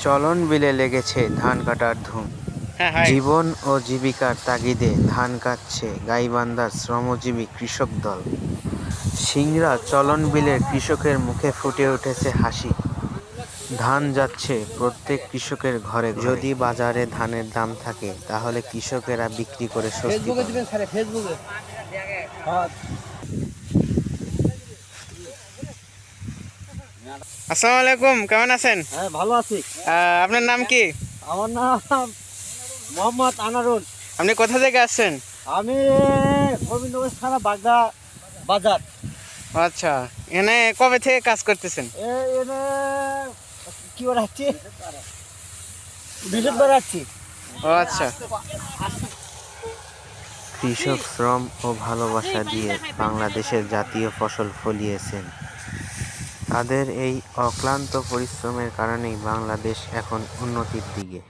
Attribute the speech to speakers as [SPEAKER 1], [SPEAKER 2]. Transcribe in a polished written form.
[SPEAKER 1] চলন বিলে লেগেছে ধান কাটার ধুম।
[SPEAKER 2] হ্যাঁ, হাই।
[SPEAKER 1] জীবন ও জীবিকার তাগিদে ধান কাটছে গাইবান্ধার শ্রমজীবী কৃষক দল। সিংড়া চলন বিলের কৃষকের মুখে ফুটে উঠেছে হাসি। ধান যাচ্ছে প্রত্যেক কৃষকের ঘরে ঘরে। যদি বাজারে ধানের দাম থাকে তাহলে কৃষকেরা বিক্রি করে স্বস্তি
[SPEAKER 2] ফেসবুকে
[SPEAKER 1] পাবে।
[SPEAKER 2] দিবেন স্যার, ফেসবুকে। হ্যাঁ। আসসালামু আলাইকুম, কেমন আছেন?
[SPEAKER 3] হ্যাঁ, ভালো আছি।
[SPEAKER 2] আপনার নাম কি?
[SPEAKER 3] আমার নাম মোহাম্মদ আনারুল।
[SPEAKER 2] আপনি কোথা থেকে আসছেন?
[SPEAKER 3] আমি গোবিন্দগঞ্জ থানা বাগদা বাজার।
[SPEAKER 2] আচ্ছা, এখানে কবে থেকে কাজ করতেছেন?
[SPEAKER 3] এনে কি বেড়াচ্ছি, বিদ্যুৎ বেড়াচ্ছি।
[SPEAKER 2] ও আচ্ছা।
[SPEAKER 1] কৃষক শ্রম ও ভালোবাসা দিয়ে বাংলাদেশের জাতীয় ফসল ফলিয়েছেন। তাদের এই অক্লান্ত পরিশ্রমের কারণেই বাংলাদেশ এখন উন্নতির দিকে।